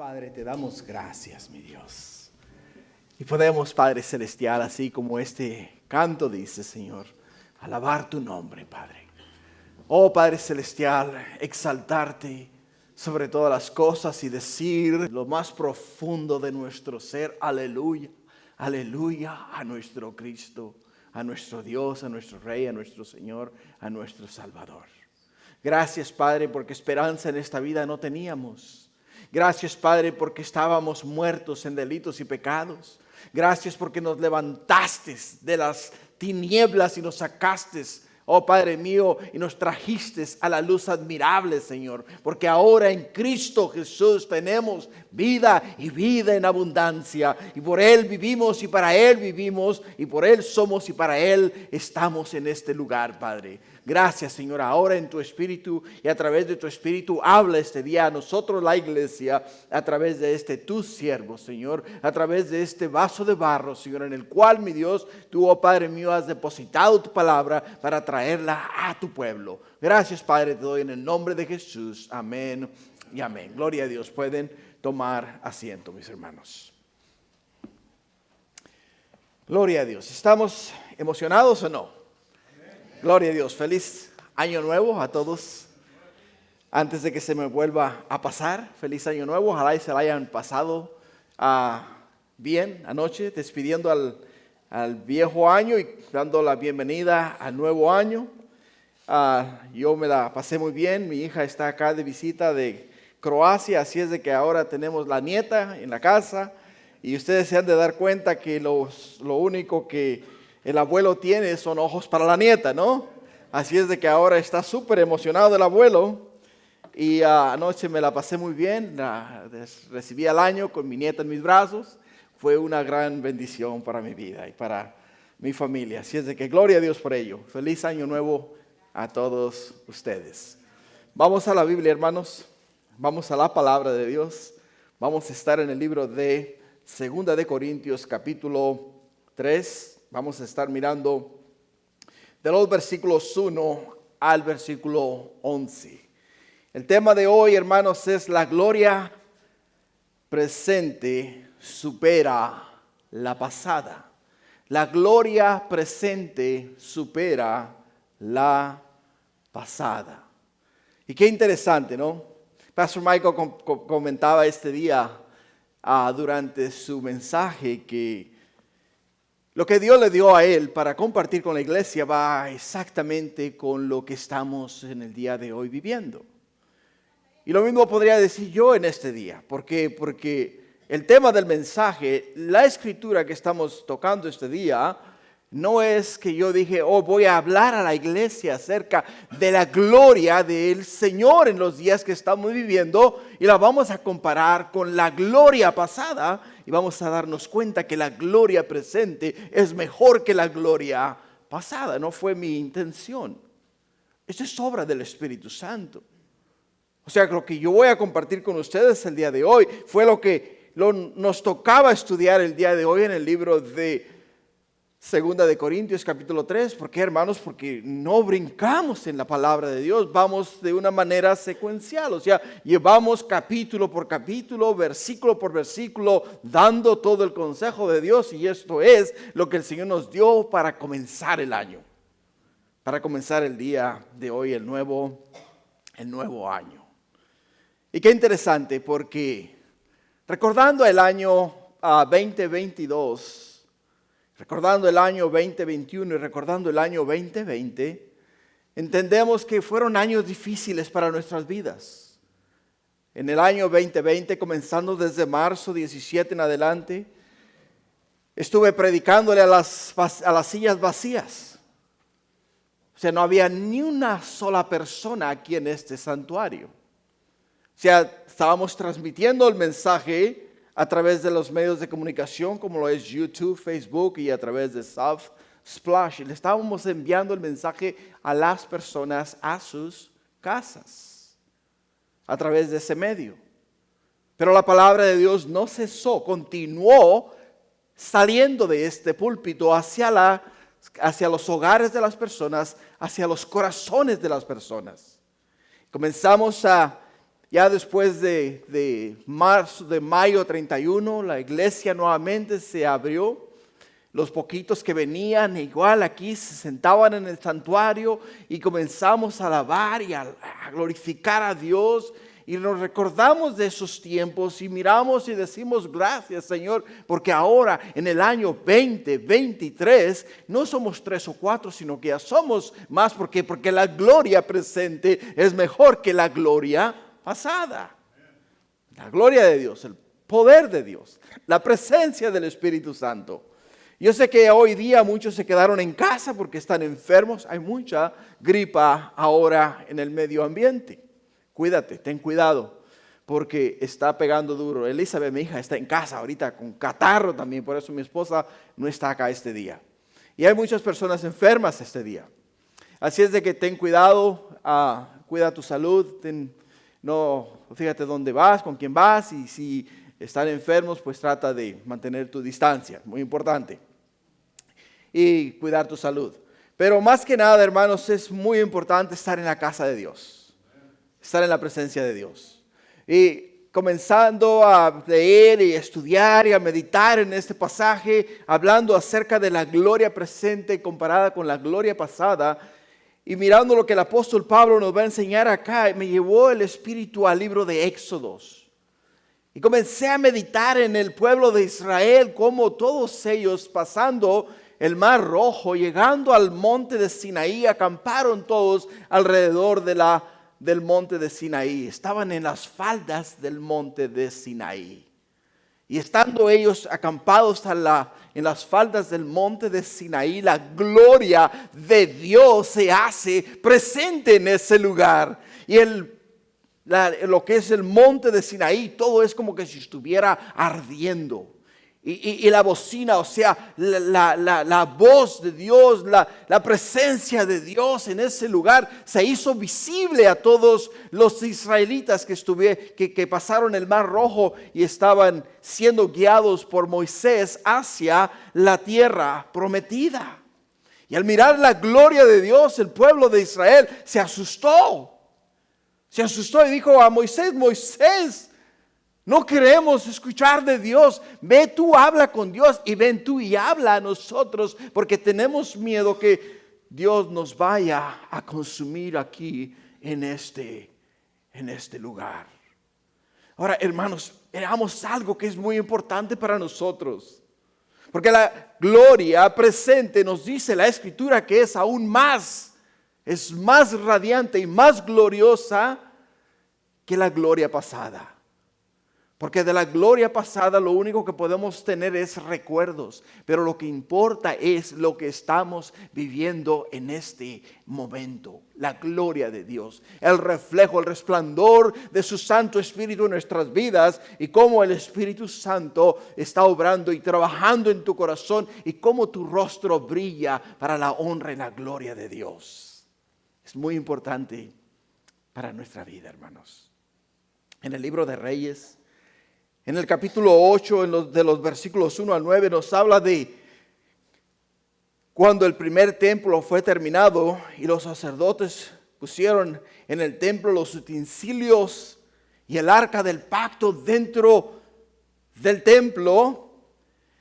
Padre, te damos gracias, mi Dios. Y podemos, Padre Celestial, así como este canto dice, Señor, alabar tu nombre, Padre. Oh, Padre Celestial, exaltarte sobre todas las cosas y decir lo más profundo de nuestro ser, aleluya, aleluya a nuestro Cristo, a nuestro Dios, a nuestro Rey, a nuestro Señor, a nuestro Salvador. Gracias, Padre, porque esperanza en esta vida no teníamos. Gracias, Padre, porque estábamos muertos en delitos y pecados. Gracias porque nos levantaste de las tinieblas y nos sacaste, oh Padre mío, y nos trajiste a la luz admirable, Señor. Porque ahora en Cristo Jesús tenemos vida y vida en abundancia. Y por Él vivimos y para Él vivimos. Y por Él somos y para Él estamos en este lugar, Padre. Gracias, Señor, ahora en tu Espíritu y a través de tu Espíritu habla este día a nosotros, la iglesia, a través de tu siervo, Señor, a través de este vaso de barro, Señor, en el cual, mi Dios, tú, oh Padre mío, has depositado tu palabra para traerla a tu pueblo. Gracias, Padre, te doy en el nombre de Jesús. Amén y amén. Gloria a Dios. Pueden tomar asiento, mis hermanos. Gloria a Dios. ¿Estamos emocionados o no? Gloria a Dios, feliz año nuevo a todos. Antes de que se me vuelva a pasar, feliz año nuevo. Ojalá y se la hayan pasado bien anoche, despidiendo al viejo año y dando la bienvenida al nuevo año. Yo me la pasé muy bien. Mi hija está acá de visita de Croacia, así es de que ahora tenemos la nieta en la casa. Y ustedes se han de dar cuenta que lo único que el abuelo tiene son ojos para la nieta, ¿no? Así es de que ahora está súper emocionado el abuelo. Y anoche me la pasé muy bien. Recibí el año con mi nieta en mis brazos. Fue una gran bendición para mi vida y para mi familia. Así es de que gloria a Dios por ello. Feliz año nuevo a todos ustedes. Vamos a la Biblia, hermanos. Vamos a la palabra de Dios. Vamos a estar en el libro de 2 de Corintios, capítulo 3. Vamos a estar mirando de los versículos 1 al versículo 11. El tema de hoy, hermanos, es la gloria presente supera la pasada. La gloria presente supera la pasada. Y qué interesante, ¿no? Pastor Michael comentaba este día durante su mensaje que lo que Dios le dio a él para compartir con la iglesia va exactamente con lo que estamos en el día de hoy viviendo. Y lo mismo podría decir yo en este día. ¿Por qué? Porque el tema del mensaje, la escritura que estamos tocando este día, no es que yo dije, voy a hablar a la iglesia acerca de la gloria del Señor en los días que estamos viviendo y la vamos a comparar con la gloria pasada y vamos a darnos cuenta que la gloria presente es mejor que la gloria pasada. No fue mi intención. Esto es obra del Espíritu Santo. O sea, lo que yo voy a compartir con ustedes el día de hoy fue lo que nos tocaba estudiar el día de hoy en el libro de 2 de Corintios capítulo 3. ¿Por qué, hermanos? Porque no brincamos en la palabra de Dios, vamos de una manera secuencial. O sea, llevamos capítulo por capítulo, versículo por versículo, dando todo el consejo de Dios. Y esto es lo que el Señor nos dio para comenzar el año. Para comenzar el día de hoy, el nuevo año. Y qué interesante, porque recordando el año 2022, recordando el año 2021 y recordando el año 2020, entendemos que fueron años difíciles para nuestras vidas. En el año 2020, comenzando desde marzo 17 en adelante, estuve predicándole a las sillas vacías. O sea, no había ni una sola persona aquí en este santuario. O sea, estábamos transmitiendo el mensaje a través de los medios de comunicación como lo es YouTube, Facebook y a través de Splash. Le estábamos enviando el mensaje a las personas a sus casas a través de ese medio. Pero la palabra de Dios no cesó, continuó saliendo de este púlpito hacia los hogares de las personas, hacia los corazones de las personas. Comenzamos a Ya después de mayo 31, la iglesia nuevamente se abrió. Los poquitos que venían igual aquí se sentaban en el santuario y comenzamos a alabar y a glorificar a Dios. Y nos recordamos de esos tiempos y miramos y decimos gracias, Señor, porque ahora en el año 2023 no somos 3 o 4, sino que ya somos más. ¿Por qué? Porque la gloria presente es mejor que la gloria pasada. La gloria de Dios, el poder de Dios, la presencia del Espíritu Santo. Yo sé que hoy día muchos se quedaron en casa porque están enfermos. Hay mucha gripa ahora en el medio ambiente. Cuídate, ten cuidado, porque está pegando duro. Elizabeth, mi hija, está en casa ahorita con catarro también, por eso mi esposa no está acá este día. Y hay muchas personas enfermas este día. Así es de que ten cuidado, cuida tu salud, fíjate dónde vas, con quién vas, y si están enfermos, pues trata de mantener tu distancia, muy importante. Y cuidar tu salud. Pero más que nada, hermanos, es muy importante estar en la casa de Dios. Estar en la presencia de Dios. Y comenzando a leer y estudiar y a meditar en este pasaje, hablando acerca de la gloria presente comparada con la gloria pasada, y mirando lo que el apóstol Pablo nos va a enseñar acá, me llevó el espíritu al libro de Éxodos. Y comencé a meditar en el pueblo de Israel, como todos ellos pasando el Mar Rojo, llegando al monte de Sinaí, acamparon todos alrededor del monte de Sinaí. Estaban en las faldas del monte de Sinaí. Y estando ellos acampados en las faldas del monte de Sinaí, la gloria de Dios se hace presente en ese lugar. Y lo que es el monte de Sinaí, todo es como que si estuviera ardiendo. Y la bocina, o sea, la voz de Dios, la presencia de Dios en ese lugar se hizo visible a todos los israelitas que pasaron el Mar Rojo y estaban siendo guiados por Moisés hacia la tierra prometida. Y al mirar la gloria de Dios, el pueblo de Israel se asustó. Se asustó y dijo a Moisés, Moisés, no queremos escuchar de Dios. Ve tú, habla con Dios, y ven tú y habla a nosotros, porque tenemos miedo que Dios nos vaya a consumir aquí en este lugar. Ahora, hermanos, veamos algo que es muy importante para nosotros. Porque la gloria presente nos dice la Escritura que es aún más, es más radiante y más gloriosa que la gloria pasada. Porque de la gloria pasada lo único que podemos tener es recuerdos. Pero lo que importa es lo que estamos viviendo en este momento. La gloria de Dios. El reflejo, el resplandor de su Santo Espíritu en nuestras vidas. Y cómo el Espíritu Santo está obrando y trabajando en tu corazón. Y cómo tu rostro brilla para la honra y la gloria de Dios. Es muy importante para nuestra vida, hermanos. En el libro de Reyes, en el capítulo 8, de los versículos 1 al 9, nos habla de cuando el primer templo fue terminado y los sacerdotes pusieron en el templo los utensilios y el arca del pacto dentro del templo.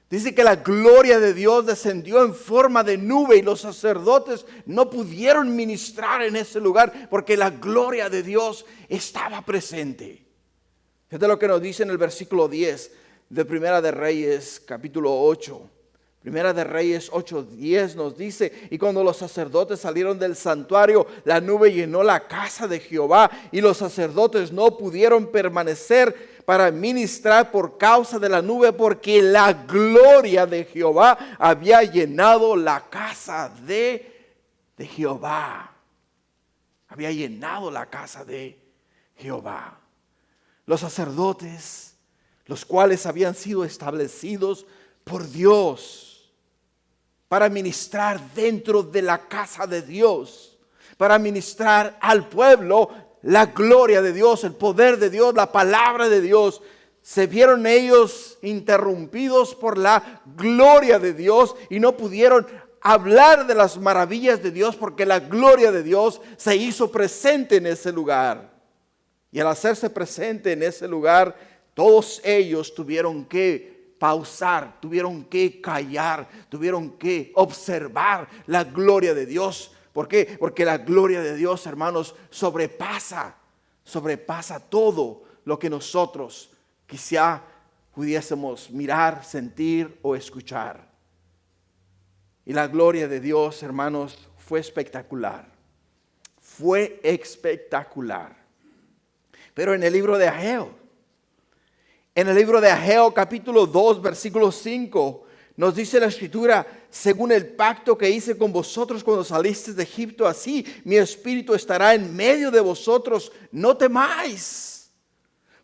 Dice que la gloria de Dios descendió en forma de nube y los sacerdotes no pudieron ministrar en ese lugar porque la gloria de Dios estaba presente. Fíjate lo que nos dice en el versículo 10 de Primera de Reyes, capítulo 8. Primera de Reyes 8:10 nos dice, y cuando los sacerdotes salieron del santuario, la nube llenó la casa de Jehová y los sacerdotes no pudieron permanecer para ministrar por causa de la nube, porque la gloria de Jehová había llenado la casa de Jehová. Había llenado la casa de Jehová. Los sacerdotes, los cuales habían sido establecidos por Dios para ministrar dentro de la casa de Dios, para ministrar al pueblo la gloria de Dios, el poder de Dios, la palabra de Dios. Se vieron ellos interrumpidos por la gloria de Dios y no pudieron hablar de las maravillas de Dios porque la gloria de Dios se hizo presente en ese lugar. Y al hacerse presente en ese lugar, todos ellos tuvieron que pausar, tuvieron que callar, tuvieron que observar la gloria de Dios. ¿Por qué? Porque la gloria de Dios, hermanos, sobrepasa todo lo que nosotros quizá pudiésemos mirar, sentir o escuchar. Y la gloria de Dios, hermanos, fue espectacular. Fue espectacular. Pero en el libro de Ageo, capítulo 2, versículo 5, nos dice la Escritura: según el pacto que hice con vosotros cuando salisteis de Egipto, así mi espíritu estará en medio de vosotros, no temáis.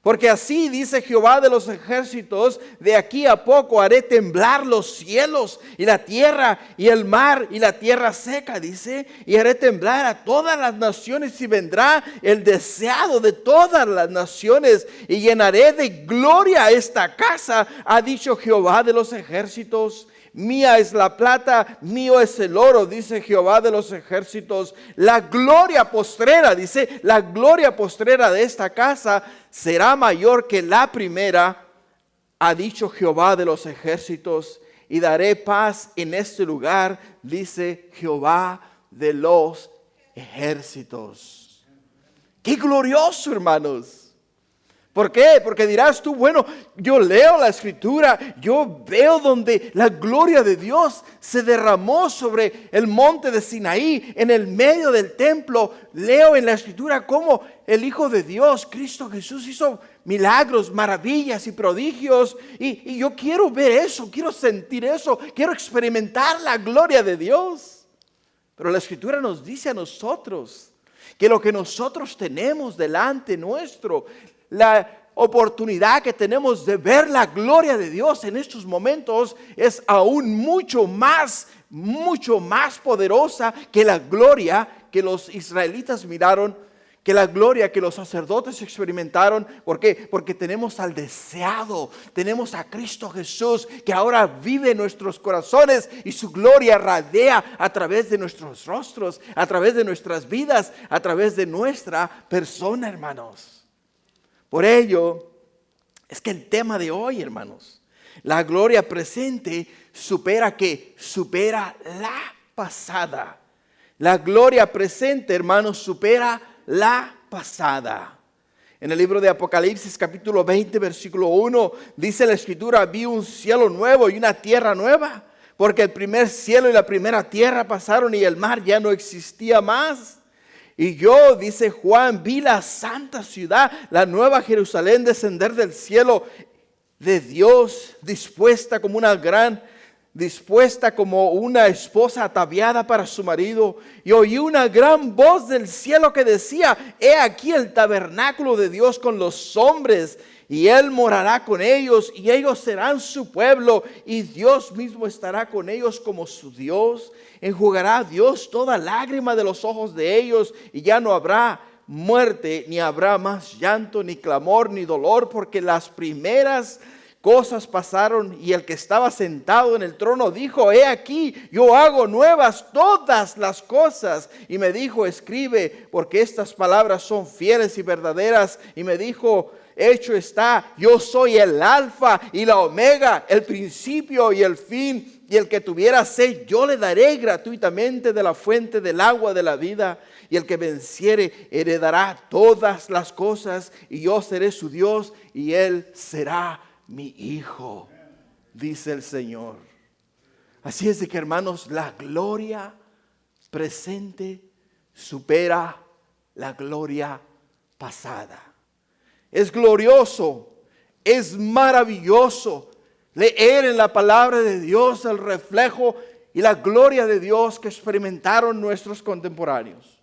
Porque así dice Jehová de los ejércitos: de aquí a poco haré temblar los cielos y la tierra y el mar y la tierra seca, dice, y haré temblar a todas las naciones, y vendrá el deseado de todas las naciones, y llenaré de gloria esta casa, ha dicho Jehová de los ejércitos. Mía es la plata, mío es el oro, dice Jehová de los ejércitos. La gloria postrera, dice, la gloria postrera de esta casa será mayor que la primera, ha dicho Jehová de los ejércitos. Y daré paz en este lugar, dice Jehová de los ejércitos. ¡Qué glorioso, hermanos! ¿Por qué? Porque dirás tú, bueno, yo leo la Escritura, yo veo donde la gloria de Dios se derramó sobre el monte de Sinaí, en el medio del templo. Leo en la Escritura cómo el Hijo de Dios, Cristo Jesús, hizo milagros, maravillas y prodigios. Y yo quiero ver eso, quiero sentir eso, quiero experimentar la gloria de Dios. Pero la Escritura nos dice a nosotros que lo que nosotros tenemos delante nuestro, la oportunidad que tenemos de ver la gloria de Dios en estos momentos, es aún mucho más poderosa que la gloria que los israelitas miraron, que la gloria que los sacerdotes experimentaron. ¿Por qué? Porque tenemos al deseado, tenemos a Cristo Jesús, que ahora vive en nuestros corazones, y su gloria radea a través de nuestros rostros, a través de nuestras vidas, a través de nuestra persona, hermanos. Por ello, es que el tema de hoy, hermanos, la gloria presente supera la pasada. La gloria presente, hermanos, supera la pasada. En el libro de Apocalipsis, capítulo 20, versículo 1, dice la Escritura: vi un cielo nuevo y una tierra nueva, porque el primer cielo y la primera tierra pasaron y el mar ya no existía más. Y yo, dice Juan, vi la santa ciudad, la nueva Jerusalén, descender del cielo de Dios, dispuesta como una esposa ataviada para su marido. Y oí una gran voz del cielo que decía: he aquí el tabernáculo de Dios con los hombres, y Él morará con ellos, y ellos serán su pueblo, y Dios mismo estará con ellos como su Dios. Enjugará a Dios toda lágrima de los ojos de ellos, y ya no habrá muerte, ni habrá más llanto, ni clamor, ni dolor, porque las primeras cosas pasaron. Y el que estaba sentado en el trono dijo: he aquí, yo hago nuevas todas las cosas. Y me dijo: escribe, porque estas palabras son fieles y verdaderas. Y me dijo: hecho está, yo soy el alfa y la omega, el principio y el fin. Y el que tuviera sed, yo le daré gratuitamente de la fuente del agua de la vida. Y el que venciere heredará todas las cosas, y yo seré su Dios, y él será mi hijo, dice el Señor. Así es de que, hermanos, la gloria presente supera la gloria pasada. Es glorioso, es maravilloso leer en la palabra de Dios el reflejo y la gloria de Dios que experimentaron nuestros contemporáneos.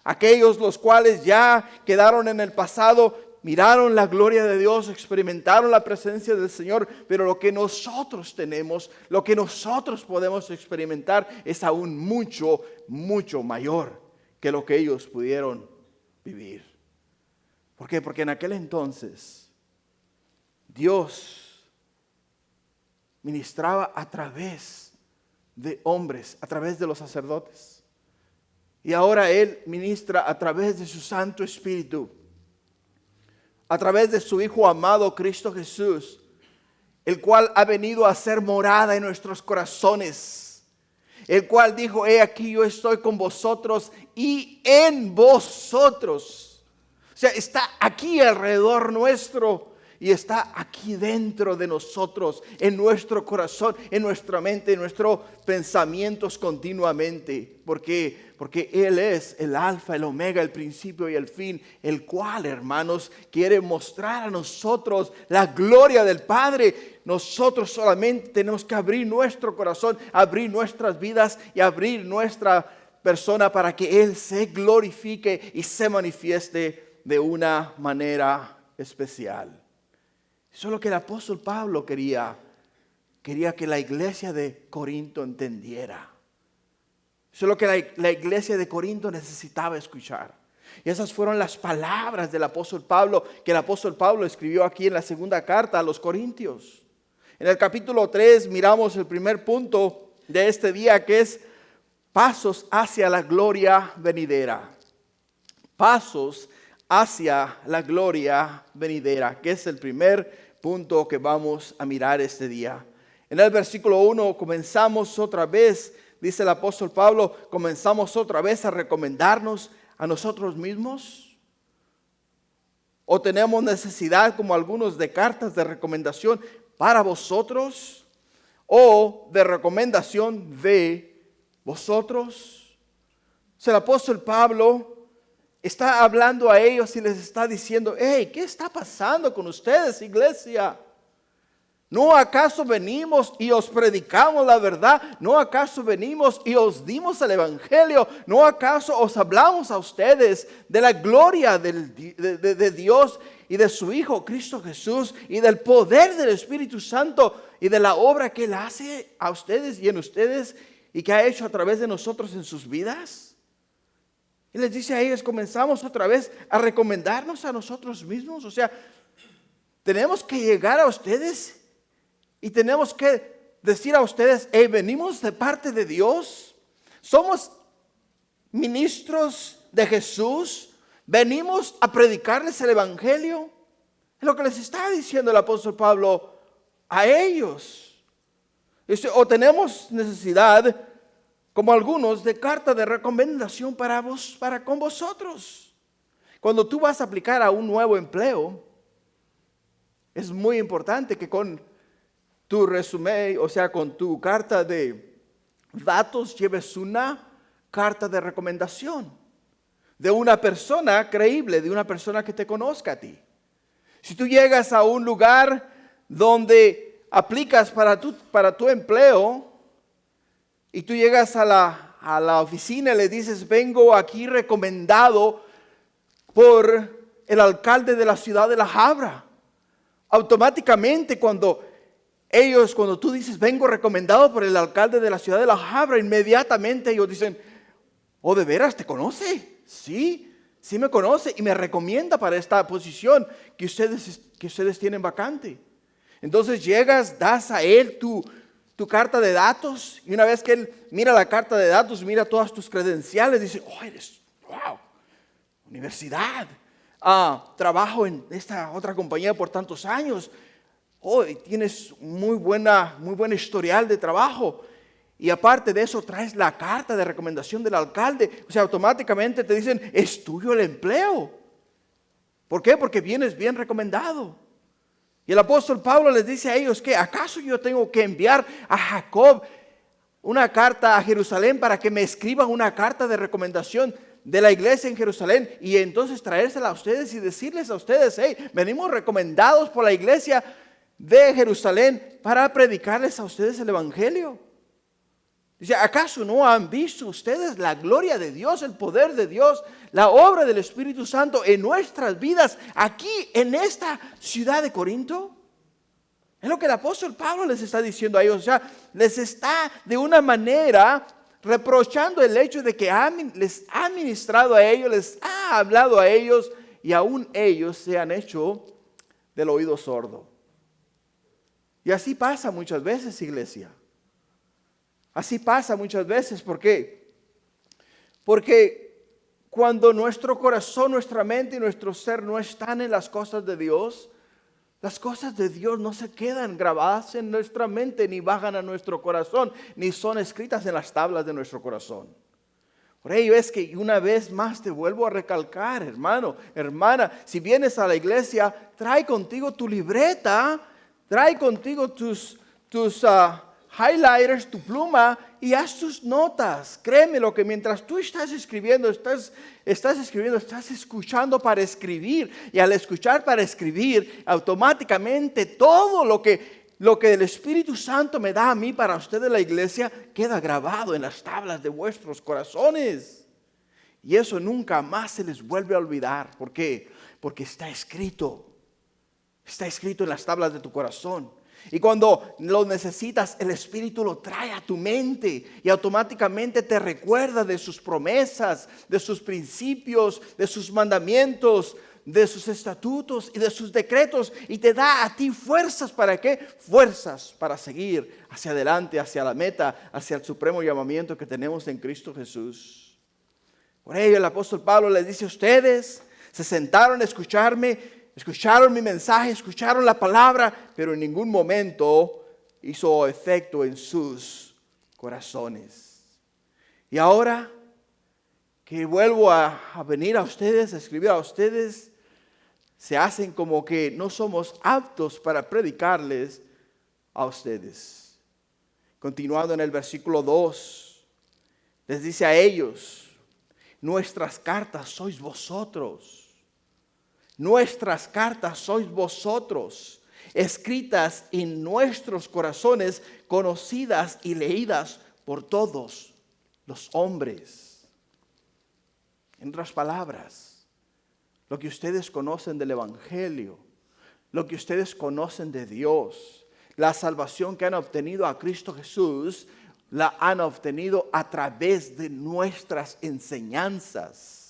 Aquellos los cuales ya quedaron en el pasado, miraron la gloria de Dios, experimentaron la presencia del Señor, pero lo que nosotros tenemos, lo que nosotros podemos experimentar es aún mucho mayor que lo que ellos pudieron vivir. ¿Por qué? Porque en aquel entonces Dios ministraba a través de hombres, a través de los sacerdotes. Y ahora Él ministra a través de su Santo Espíritu. a través de su Hijo amado Cristo Jesús, el cual ha venido a ser morada en nuestros corazones, el cual dijo: he aquí yo estoy con vosotros y en vosotros. O sea, está aquí alrededor nuestro y está aquí dentro de nosotros, en nuestro corazón, en nuestra mente, en nuestros pensamientos continuamente. Porque Él es el alfa, el omega, el principio y el fin, el cual, hermanos, quiere mostrar a nosotros la gloria del Padre. Nosotros solamente tenemos que abrir nuestro corazón, abrir nuestras vidas y abrir nuestra persona para que Él se glorifique y se manifieste de una manera especial. Eso es lo que el apóstol Pablo quería que la iglesia de Corinto entendiera. Eso es lo que la iglesia de Corinto necesitaba escuchar. Y esas fueron las palabras del apóstol Pablo, que el apóstol Pablo escribió aquí en la segunda carta a los Corintios. En el capítulo 3 miramos el primer punto de este día, que es pasos hacia la gloria venidera. Pasos hacia la gloria venidera, que es el primer punto que vamos a mirar este día. En el versículo 1 comenzamos otra vez, dice el apóstol Pablo, comenzamos otra vez a recomendarnos a nosotros mismos. ¿O tenemos necesidad, como algunos, de cartas de recomendación para vosotros o de recomendación de vosotros? O sea, el apóstol Pablo está hablando a ellos y les está diciendo: hey, ¿qué está pasando con ustedes, iglesia? ¿No acaso venimos y os predicamos la verdad? ¿No acaso venimos y os dimos el evangelio? ¿No acaso os hablamos a ustedes de la gloria de Dios y de su Hijo Cristo Jesús y del poder del Espíritu Santo y de la obra que Él hace a ustedes y en ustedes y que ha hecho a través de nosotros en sus vidas? Y les dice a ellos: comenzamos otra vez a recomendarnos a nosotros mismos. O sea, tenemos que llegar a ustedes y tenemos que decir a ustedes: hey, venimos de parte de Dios, somos ministros de Jesús, venimos a predicarles el evangelio. Es lo que les está diciendo el apóstol Pablo a ellos. Dice: o tenemos necesidad, como algunos, de carta de recomendación para con vosotros. Cuando tú vas a aplicar a un nuevo empleo, es muy importante que con tu resumen, o sea, con tu carta de datos, lleves una carta de recomendación de una persona creíble, de una persona que te conozca a ti. Si tú llegas a un lugar donde aplicas para tu empleo, y tú llegas a la oficina y le dices: vengo aquí recomendado por el alcalde de la ciudad de La Habra. Automáticamente cuando tú dices: vengo recomendado por el alcalde de la ciudad de La Habra, inmediatamente ellos dicen: ¿oh, de veras te conoce? Sí me conoce y me recomienda para esta posición que ustedes tienen vacante. Entonces llegas, das a él tu carta de datos, y una vez que él mira la carta de datos, mira todas tus credenciales, dice: oh, wow, universidad, trabajo en esta otra compañía por tantos años, oh, tienes muy buen historial de trabajo, y aparte de eso traes la carta de recomendación del alcalde. O sea, automáticamente te dicen: es tuyo el empleo. ¿Por qué? Porque vienes bien recomendado. Y el apóstol Pablo les dice a ellos: que ¿acaso yo tengo que enviar a Jacob una carta a Jerusalén para que me escriban una carta de recomendación de la iglesia en Jerusalén y entonces traérsela a ustedes y decirles a ustedes: hey, venimos recomendados por la iglesia de Jerusalén para predicarles a ustedes el evangelio? Dice: ¿acaso no han visto ustedes la gloria de Dios, el poder de Dios, la obra del Espíritu Santo en nuestras vidas aquí en esta ciudad de Corinto? Es lo que el apóstol Pablo les está diciendo a ellos. O sea, les está de una manera reprochando el hecho de que les ha ministrado a ellos, les ha hablado a ellos, y aún ellos se han hecho del oído sordo. Y así pasa muchas veces, iglesia. Así pasa muchas veces. ¿Por qué? Porque cuando nuestro corazón, nuestra mente y nuestro ser no están en las cosas de Dios, las cosas de Dios no se quedan grabadas en nuestra mente, ni bajan a nuestro corazón, ni son escritas en las tablas de nuestro corazón. Por ello es que una vez más te vuelvo a recalcar, hermano, hermana, si vienes a la iglesia, trae contigo tu libreta, trae contigo tus highlighters, tu pluma y haz tus notas. Créeme lo que mientras tú estás escribiendo, estás escuchando para escribir. Y al escuchar para escribir, automáticamente todo lo que el Espíritu Santo me da a mí para ustedes la iglesia queda grabado en las tablas de vuestros corazones. Y eso nunca más se les vuelve a olvidar. ¿Por qué? Porque está escrito. Está escrito en las tablas de tu corazón. Y cuando lo necesitas, el Espíritu lo trae a tu mente y automáticamente te recuerda de sus promesas, de sus principios, de sus mandamientos, de sus estatutos y de sus decretos, y te da a ti fuerzas. ¿Para qué? Fuerzas para seguir hacia adelante, hacia la meta, hacia el supremo llamamiento que tenemos en Cristo Jesús. Por ello el apóstol Pablo les dice: ustedes se sentaron a escucharme, escucharon mi mensaje, escucharon la palabra, pero en ningún momento hizo efecto en sus corazones. Y ahora que vuelvo a venir a ustedes, a escribir a ustedes, se hacen como que no somos aptos para predicarles a ustedes. Continuando en el versículo 2, les dice a ellos: nuestras cartas sois vosotros. Nuestras cartas sois vosotros, escritas en nuestros corazones, conocidas y leídas por todos los hombres. En otras palabras, lo que ustedes conocen del Evangelio, lo que ustedes conocen de Dios, la salvación que han obtenido a Cristo Jesús, la han obtenido a través de nuestras enseñanzas.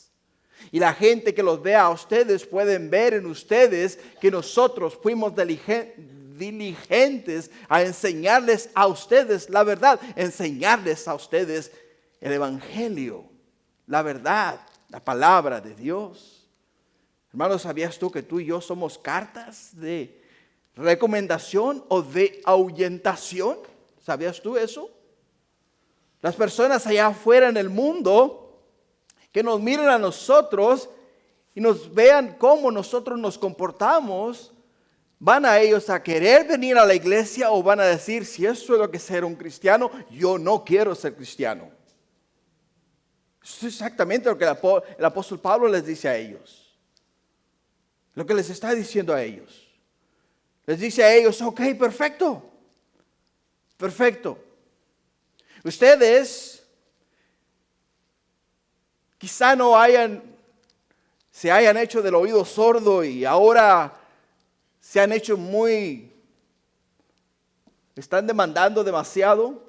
Y la gente que los vea a ustedes pueden ver en ustedes que nosotros fuimos diligentes a enseñarles a ustedes la verdad, enseñarles a ustedes el Evangelio, la verdad, la palabra de Dios. Hermanos, ¿sabías tú que tú y yo somos cartas de recomendación o de ahuyentación? ¿Sabías tú eso? Las personas allá afuera en el mundo que nos miren a nosotros y nos vean cómo nosotros nos comportamos, ¿van a ellos a querer venir a la iglesia o van a decir: si eso es lo que es ser un cristiano, yo no quiero ser cristiano? Eso es exactamente lo que el apóstol Pablo les dice a ellos. Lo que les está diciendo a ellos. Les dice a ellos: ok, perfecto. Perfecto. Ustedes quizá se hayan hecho del oído sordo y ahora se han hecho están demandando demasiado.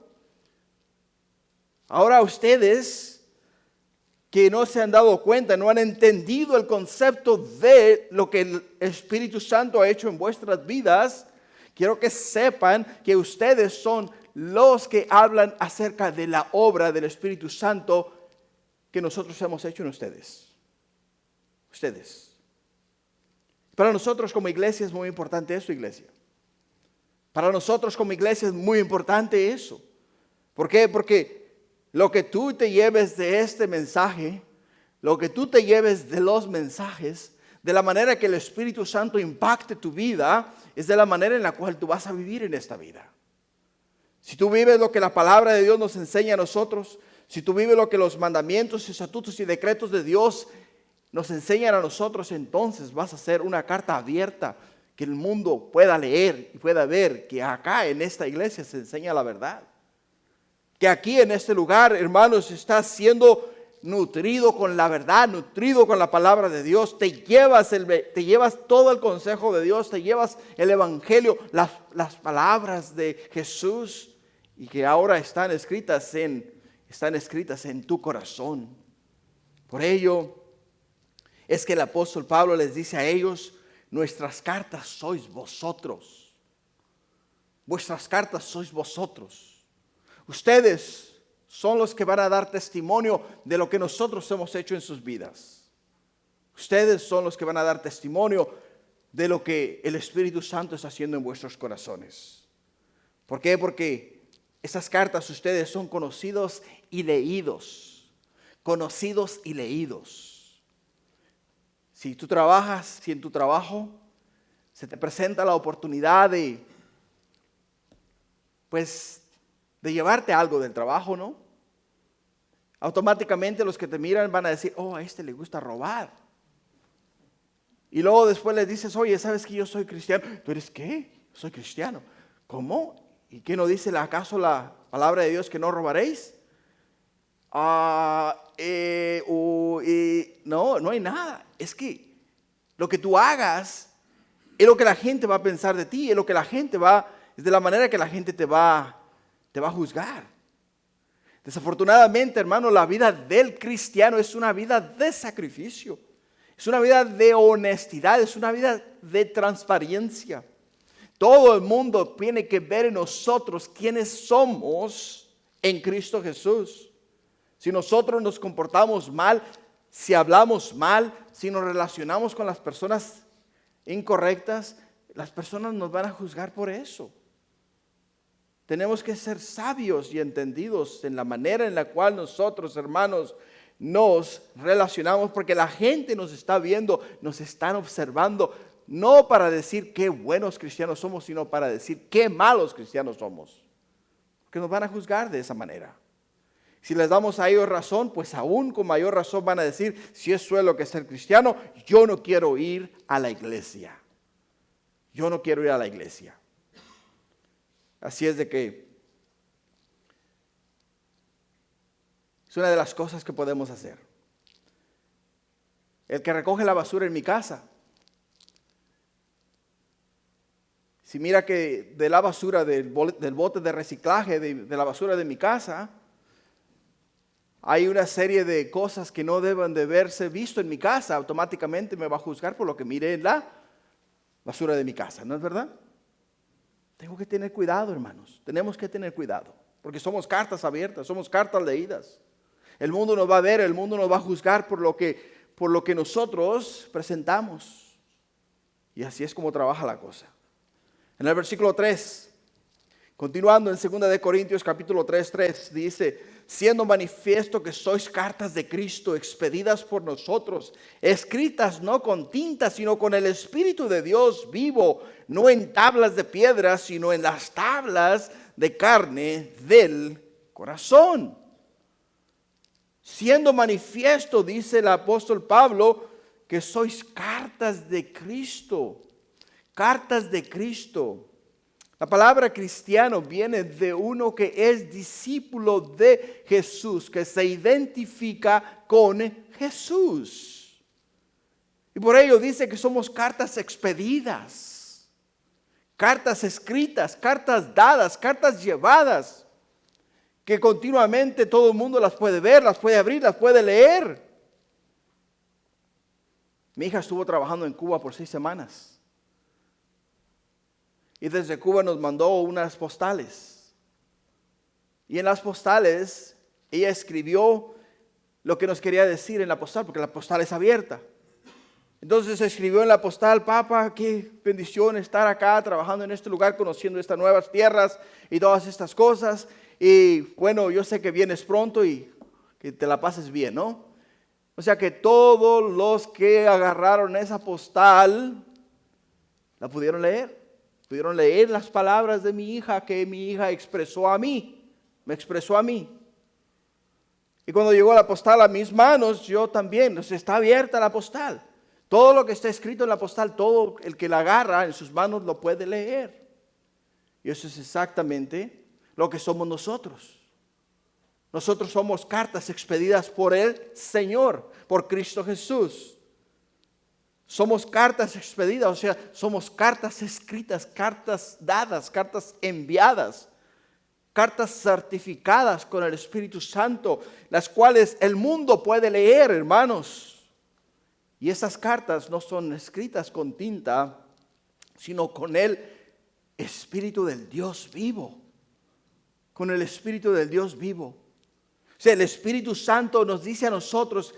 Ahora ustedes que no se han dado cuenta, no han entendido el concepto de lo que el Espíritu Santo ha hecho en vuestras vidas, quiero que sepan que ustedes son los que hablan acerca de la obra del Espíritu Santo que nosotros hemos hecho en ustedes. Ustedes. Para nosotros como iglesia es muy importante eso, iglesia. Para nosotros como iglesia es muy importante eso. ¿Por qué? Porque lo que tú te lleves de este mensaje, lo que tú te lleves de los mensajes, de la manera que el Espíritu Santo impacte tu vida, es de la manera en la cual tú vas a vivir en esta vida. Si tú vives lo que la palabra de Dios nos enseña a nosotros, si tú vives lo que los mandamientos, estatutos y decretos de Dios nos enseñan a nosotros, entonces vas a ser una carta abierta que el mundo pueda leer y pueda ver que acá en esta iglesia se enseña la verdad. Que aquí en este lugar, hermanos, estás siendo nutrido con la verdad, nutrido con la palabra de Dios. Te llevas todo el consejo de Dios, te llevas el evangelio, las palabras de Jesús, y que ahora están escritas en tu corazón. Por ello es que el apóstol Pablo les dice a ellos: nuestras cartas sois vosotros. Vuestras cartas sois vosotros. Ustedes son los que van a dar testimonio de lo que nosotros hemos hecho en sus vidas. Ustedes son los que van a dar testimonio de lo que el Espíritu Santo está haciendo en vuestros corazones. ¿Por qué? Porque esas cartas ustedes son conocidos y leídos. Conocidos y leídos. Si tú trabajas, si en tu trabajo se te presenta la oportunidad de llevarte algo del trabajo, ¿no? Automáticamente los que te miran van a decir, oh, a este le gusta robar. Y luego después les dices, oye, ¿sabes que yo soy cristiano? ¿Tú eres qué? Soy cristiano. ¿Cómo? ¿Y qué no dice acaso la palabra de Dios que no robaréis? No hay nada. Es que lo que tú hagas es lo que la gente va a pensar de ti, es de la manera que la gente te va a juzgar. Desafortunadamente, hermano, la vida del cristiano es una vida de sacrificio. Es una vida de honestidad, es una vida de transparencia. Todo el mundo tiene que ver en nosotros quiénes somos en Cristo Jesús. Si nosotros nos comportamos mal, si hablamos mal, si nos relacionamos con las personas incorrectas, las personas nos van a juzgar por eso. Tenemos que ser sabios y entendidos en la manera en la cual nosotros, hermanos, nos relacionamos, porque la gente nos está viendo, nos están observando, no para decir qué buenos cristianos somos, sino para decir qué malos cristianos somos. Porque nos van a juzgar de esa manera. Si les damos a ellos razón, pues aún con mayor razón van a decir, si eso es lo que es ser cristiano, yo no quiero ir a la iglesia. Yo no quiero ir a la iglesia. Así es de que es una de las cosas que podemos hacer. El que recoge la basura en mi casa, si mira que de la basura, del bote de reciclaje, de la basura de mi casa, hay una serie de cosas que no deben de verse visto en mi casa, automáticamente me va a juzgar por lo que mire en la basura de mi casa, ¿no es verdad? Tengo que tener cuidado, hermanos. Tenemos que tener cuidado. Porque somos cartas abiertas, somos cartas leídas. El mundo nos va a ver, el mundo nos va a juzgar por lo que nosotros presentamos. Y así es como trabaja la cosa. En el versículo 3, continuando en 2 de Corintios capítulo 3, dice, siendo manifiesto que sois cartas de Cristo expedidas por nosotros, escritas no con tinta, sino con el Espíritu de Dios vivo, no en tablas de piedra, sino en las tablas de carne del corazón. Siendo manifiesto, dice el apóstol Pablo, que sois cartas de Cristo. Cartas de Cristo. La palabra cristiano viene de uno que es discípulo de Jesús, que se identifica con Jesús. Y por ello dice que somos cartas expedidas, cartas escritas, cartas dadas, cartas llevadas, que continuamente todo el mundo las puede ver, las puede abrir, las puede leer. Mi hija estuvo trabajando en Cuba por 6 semanas. Y desde Cuba nos mandó unas postales. Y en las postales ella escribió lo que nos quería decir en la postal, porque la postal es abierta. Entonces escribió en la postal, papá, qué bendición estar acá trabajando en este lugar, conociendo estas nuevas tierras y todas estas cosas. Y bueno, yo sé que vienes pronto y que te la pases bien, ¿no? O sea que todos los que agarraron esa postal la pudieron leer. Pudieron leer las palabras de mi hija que mi hija expresó a mí. Me expresó a mí. Y cuando llegó la postal a mis manos, yo también, está abierta la postal. Todo lo que está escrito en la postal, todo el que la agarra en sus manos lo puede leer. Y eso es exactamente lo que somos nosotros. Nosotros somos cartas expedidas por el Señor, por Cristo Jesús. Somos cartas expedidas, o sea, somos cartas escritas, cartas dadas, cartas enviadas, cartas certificadas con el Espíritu Santo, las cuales el mundo puede leer, hermanos. Y esas cartas no son escritas con tinta, sino con el Espíritu del Dios vivo. Con el Espíritu del Dios vivo. O sea, el Espíritu Santo nos dice a nosotros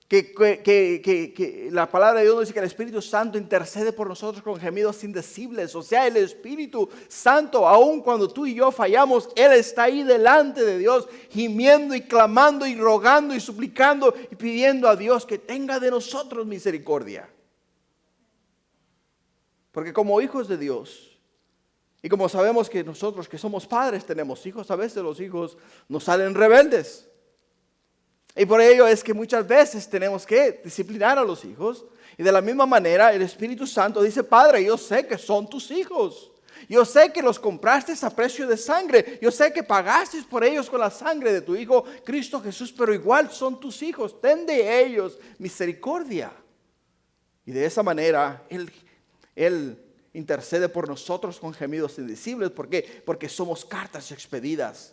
que la palabra de Dios nos dice que el Espíritu Santo intercede por nosotros con gemidos indecibles. O sea, el Espíritu Santo, aun cuando tú y yo fallamos, Él está ahí delante de Dios, gimiendo y clamando y rogando y suplicando y pidiendo a Dios que tenga de nosotros misericordia. Porque como hijos de Dios, y como sabemos que nosotros que somos padres tenemos hijos, a veces los hijos nos salen rebeldes. Y por ello es que muchas veces tenemos que disciplinar a los hijos. Y de la misma manera el Espíritu Santo dice: Padre, yo sé que son tus hijos. Yo sé que los compraste a precio de sangre. Yo sé que pagaste por ellos con la sangre de tu Hijo Cristo Jesús. Pero igual son tus hijos. Ten de ellos misericordia. Y de esa manera Él intercede por nosotros con gemidos indecibles. ¿Por qué? Porque somos cartas expedidas.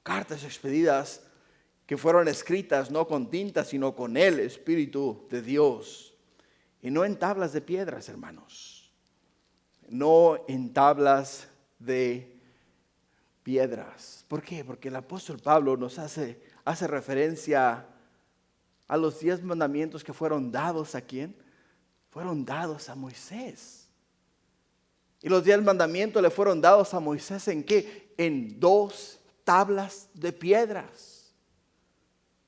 Cartas expedidas que fueron escritas no con tinta, sino con el Espíritu de Dios. Y no en tablas de piedras, hermanos. No en tablas de piedras. ¿Por qué? Porque el apóstol Pablo nos hace referencia a los 10 mandamientos que fueron dados ¿a quién? Fueron dados a Moisés. Y los 10 mandamientos le fueron dados a Moisés ¿en qué? En 2 tablas de piedras.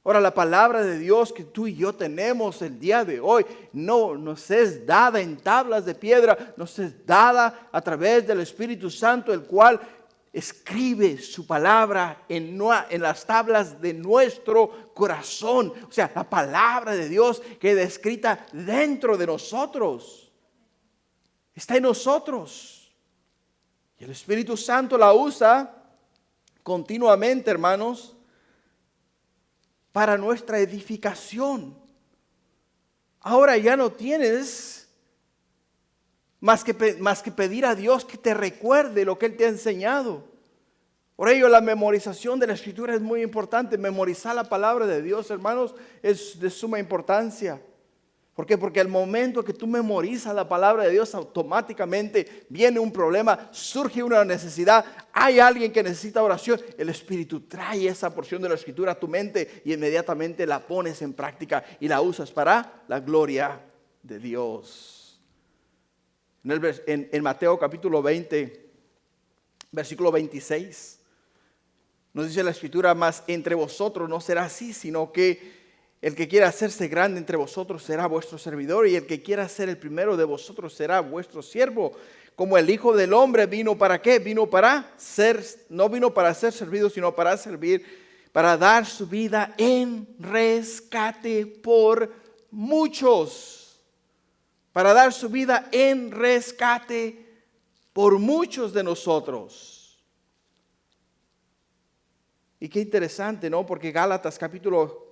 Ahora, la palabra de Dios que tú y yo tenemos el día de hoy no nos es dada en tablas de piedra, nos es dada a través del Espíritu Santo, el cual escribe su palabra en las tablas de nuestro corazón. O sea, la palabra de Dios queda escrita dentro de nosotros. Está en nosotros. Y el Espíritu Santo la usa continuamente, hermanos, para nuestra edificación. Ahora ya no tienes más que pedir a Dios que te recuerde lo que Él te ha enseñado. Por ello la memorización de la Escritura es muy importante. Memorizar la palabra de Dios, hermanos, es de suma importancia. ¿Por qué? Porque al momento que tú memorizas la palabra de Dios, automáticamente viene un problema, surge una necesidad, hay alguien que necesita oración. El Espíritu trae esa porción de la Escritura a tu mente y inmediatamente la pones en práctica y la usas para la gloria de Dios. En Mateo capítulo 20, versículo 26, nos dice la Escritura: mas entre vosotros no será así, sino que el que quiera hacerse grande entre vosotros será vuestro servidor, y el que quiera ser el primero de vosotros será vuestro siervo. Como el Hijo del Hombre vino ¿para qué? Vino para ser, no vino para ser servido, sino para servir, para dar su vida en rescate por muchos. Para dar su vida en rescate por muchos de nosotros. Y qué interesante, ¿no? Porque Gálatas capítulo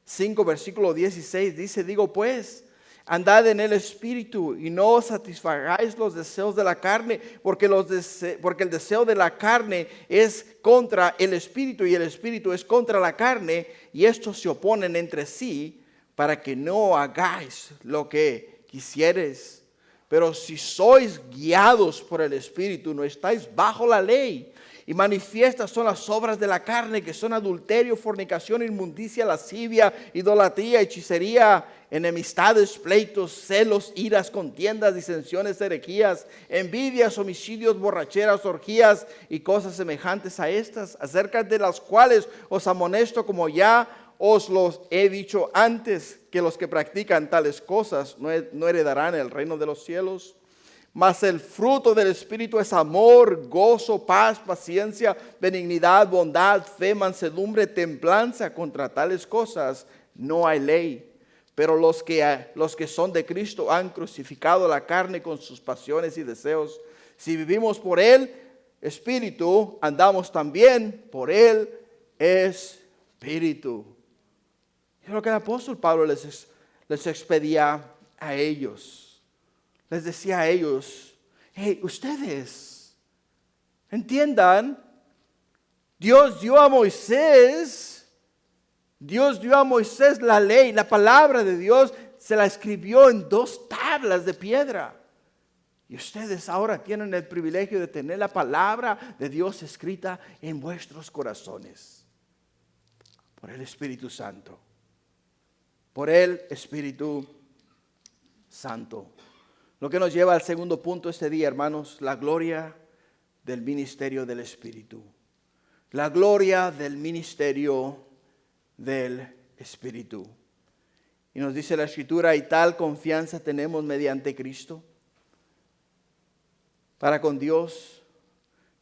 5, versículo 16 dice: digo pues, andad en el Espíritu y no satisfagáis los deseos de la carne, porque el deseo de la carne es contra el Espíritu y el Espíritu es contra la carne, y estos se oponen entre sí para que no hagáis lo que quisieres. Pero si sois guiados por el Espíritu, no estáis bajo la ley. Y manifiestas son las obras de la carne, que son adulterio, fornicación, inmundicia, lascivia, idolatría, hechicería, enemistades, pleitos, celos, iras, contiendas, disensiones, herejías, envidias, homicidios, borracheras, orgías y cosas semejantes a estas, acerca de las cuales os amonesto, como ya os los he dicho antes, que los que practican tales cosas no heredarán el reino de los cielos. Mas el fruto del Espíritu es amor, gozo, paz, paciencia, benignidad, bondad, fe, mansedumbre, templanza. Contra tales cosas no hay ley. Pero los que son de Cristo han crucificado la carne con sus pasiones y deseos. Si vivimos por el Espíritu, andamos también por el Espíritu. Es lo que el apóstol Pablo les expedía a ellos. Les decía a ellos: hey, ustedes entiendan, Dios dio a Moisés la ley, la palabra de Dios se la escribió en 2 tablas de piedra. Y ustedes ahora tienen el privilegio de tener la palabra de Dios escrita en vuestros corazones. por el Espíritu Santo. Por el Espíritu Santo. Lo que nos lleva al segundo punto este día, hermanos, la gloria del ministerio del Espíritu. La gloria del ministerio del Espíritu. Y nos dice la Escritura, y tal confianza tenemos mediante Cristo para con Dios.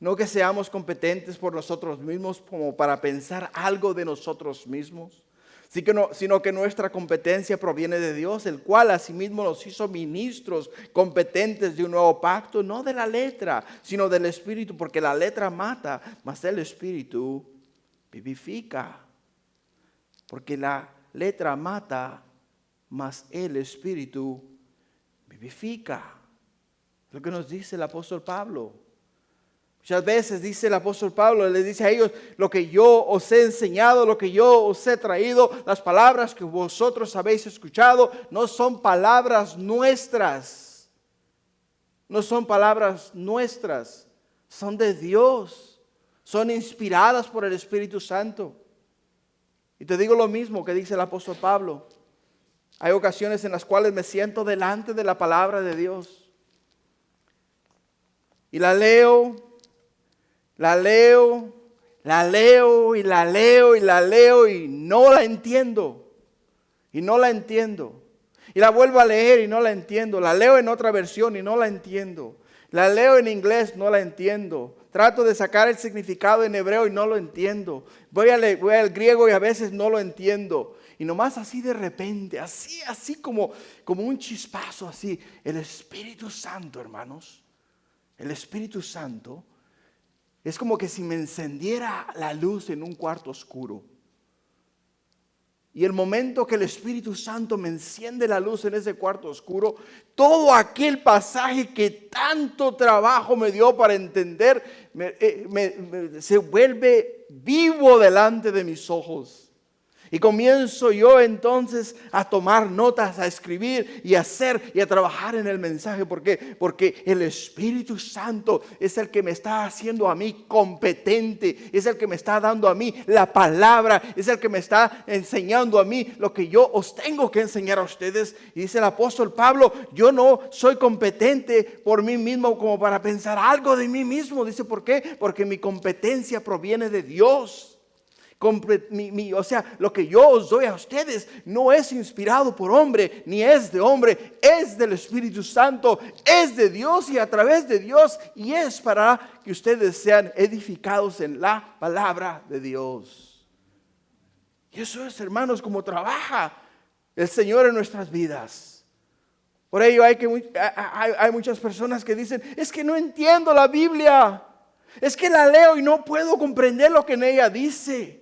No que seamos competentes por nosotros mismos como para pensar algo de nosotros mismos, sino que nuestra competencia proviene de Dios, el cual asimismo nos hizo ministros competentes de un nuevo pacto, no de la letra, sino del Espíritu, porque la letra mata, mas el Espíritu vivifica. Porque la letra mata, mas el Espíritu vivifica. Es lo que nos dice el apóstol Pablo. Muchas veces dice el apóstol Pablo, les dice a ellos, lo que yo os he enseñado, lo que yo os he traído, las palabras que vosotros habéis escuchado, no son palabras nuestras. No son palabras nuestras, son de Dios. Son inspiradas por el Espíritu Santo. Y te digo lo mismo que dice el apóstol Pablo. Hay ocasiones en las cuales me siento delante de la palabra de Dios. Y la leo y no la entiendo. Y no la entiendo. Y la vuelvo a leer y no la entiendo. La leo en otra versión y no la entiendo. La leo en inglés, no la entiendo. Trato de sacar el significado en hebreo y no lo entiendo. Voy al griego y a veces no lo entiendo. Y nomás así de repente, así como un chispazo, así. El Espíritu Santo, hermanos. El Espíritu Santo es como que si me encendiera la luz en un cuarto oscuro. Y el momento que el Espíritu Santo me enciende la luz en ese cuarto oscuro, todo aquel pasaje que tanto trabajo me dio para entender, se vuelve vivo delante de mis ojos. Y comienzo yo entonces a tomar notas, a escribir y a hacer y a trabajar en el mensaje. ¿Por qué? Porque el Espíritu Santo es el que me está haciendo a mí competente. Es el que me está dando a mí la palabra. Es el que me está enseñando a mí lo que yo os tengo que enseñar a ustedes. Y dice el apóstol Pablo, yo no soy competente por mí mismo como para pensar algo de mí mismo. Dice, ¿por qué? Porque mi competencia proviene de Dios. O sea, lo que yo os doy a ustedes no es inspirado por hombre, ni es de hombre, es del Espíritu Santo, es de Dios y a través de Dios, y es para que ustedes sean edificados en la palabra de Dios. Y eso es, hermanos, como trabaja el Señor en nuestras vidas. Por ello hay muchas personas que dicen, es que no entiendo la Biblia, es que la leo y no puedo comprender lo que en ella dice.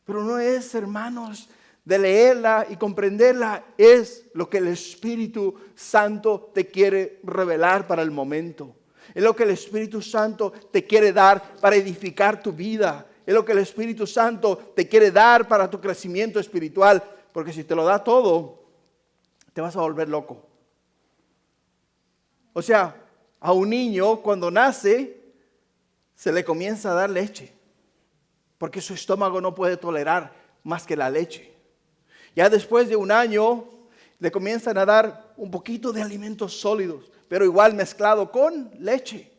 Pero no es, hermanos, de leerla y comprenderla, es lo que el Espíritu Santo te quiere revelar para el momento. Es lo que el Espíritu Santo te quiere dar para edificar tu vida. Es lo que el Espíritu Santo te quiere dar para tu crecimiento espiritual. Porque si te lo da todo, te vas a volver loco. O sea, a un niño cuando nace, se le comienza a dar leche. Porque su estómago no puede tolerar más que la leche. Ya después de un año le comienzan a dar un poquito de alimentos sólidos, pero igual mezclado con leche.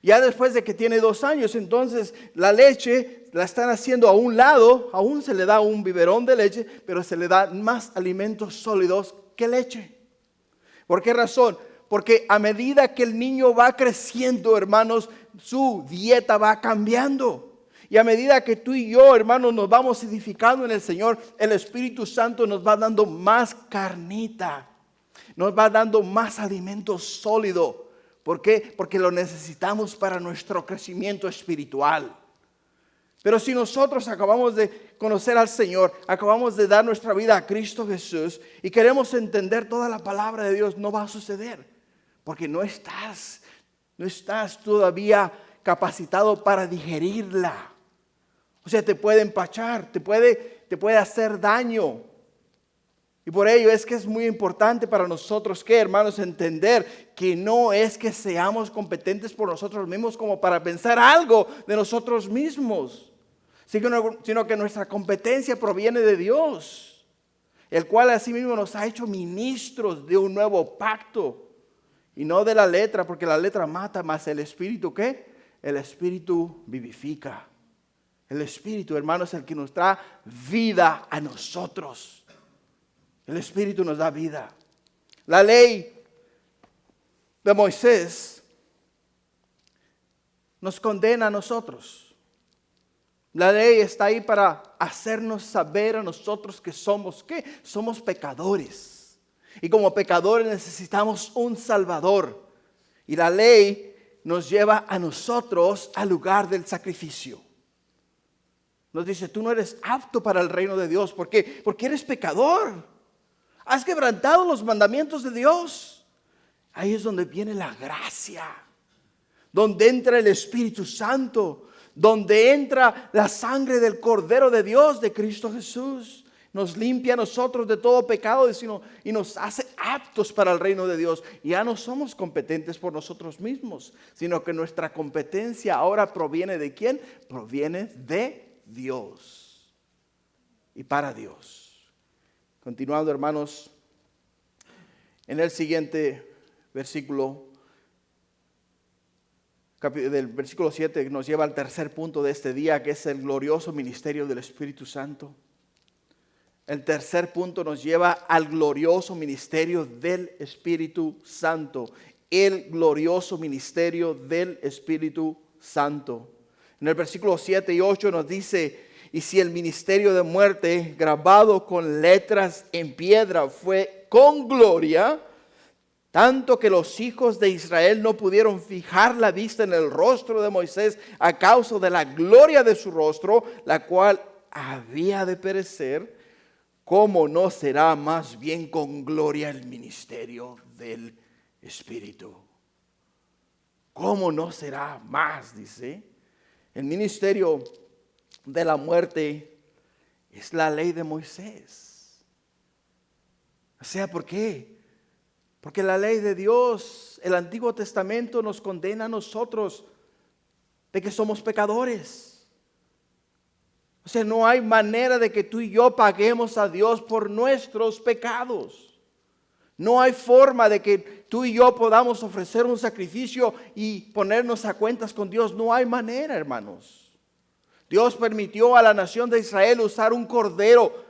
Ya después de que tiene 2 años, entonces la leche la están haciendo a un lado, aún se le da un biberón de leche, pero se le da más alimentos sólidos que leche. ¿Por qué razón? Porque a medida que el niño va creciendo, hermanos, su dieta va cambiando. Y a medida que tú y yo, hermanos, nos vamos edificando en el Señor, el Espíritu Santo nos va dando más carnita, nos va dando más alimento sólido. ¿Por qué? Porque lo necesitamos para nuestro crecimiento espiritual. Pero si nosotros acabamos de conocer al Señor, acabamos de dar nuestra vida a Cristo Jesús y queremos entender toda la palabra de Dios, no va a suceder. Porque no estás todavía capacitado para digerirla. O sea, te puede empachar, te puede hacer daño. Y por ello es que es muy importante para nosotros, que hermanos, entender que no es que seamos competentes por nosotros mismos como para pensar algo de nosotros mismos, sino que nuestra competencia proviene de Dios, el cual asimismo nos ha hecho ministros de un nuevo pacto, y no de la letra, porque la letra mata, más el Espíritu, ¿qué? El Espíritu vivifica. El Espíritu, hermano, es el que nos da vida a nosotros. El Espíritu nos da vida. La ley de Moisés nos condena a nosotros. La ley está ahí para hacernos saber a nosotros que somos, ¿qué? Somos pecadores. Y como pecadores necesitamos un Salvador. Y la ley nos lleva a nosotros al lugar del sacrificio. Nos dice, tú no eres apto para el reino de Dios. ¿Por qué? Porque eres pecador. Has quebrantado los mandamientos de Dios. Ahí es donde viene la gracia. Donde entra el Espíritu Santo. Donde entra la sangre del Cordero de Dios, de Cristo Jesús. Nos limpia a nosotros de todo pecado y nos hace aptos para el reino de Dios. Ya no somos competentes por nosotros mismos, sino que nuestra competencia ahora proviene ¿de quién? Proviene de Dios y para Dios. Continuando, hermanos, en el siguiente versículo, del versículo 7, nos lleva al tercer punto de este día, que es el glorioso ministerio del Espíritu Santo. El tercer punto nos lleva al glorioso ministerio del Espíritu Santo. El glorioso ministerio del Espíritu Santo. En el versículo 7 y 8 nos dice, y si el ministerio de muerte grabado con letras en piedra fue con gloria, tanto que los hijos de Israel no pudieron fijar la vista en el rostro de Moisés a causa de la gloria de su rostro, la cual había de perecer, ¿cómo no será más bien con gloria el ministerio del Espíritu? ¿Cómo no será más? Dice, el ministerio de la muerte es la ley de Moisés. O sea, ¿por qué? Porque la ley de Dios, el Antiguo Testamento nos condena a nosotros de que somos pecadores. O sea, no hay manera de que tú y yo paguemos a Dios por nuestros pecados. No hay forma de que tú y yo podamos ofrecer un sacrificio y ponernos a cuentas con Dios. No hay manera, hermanos. Dios permitió a la nación de Israel usar un cordero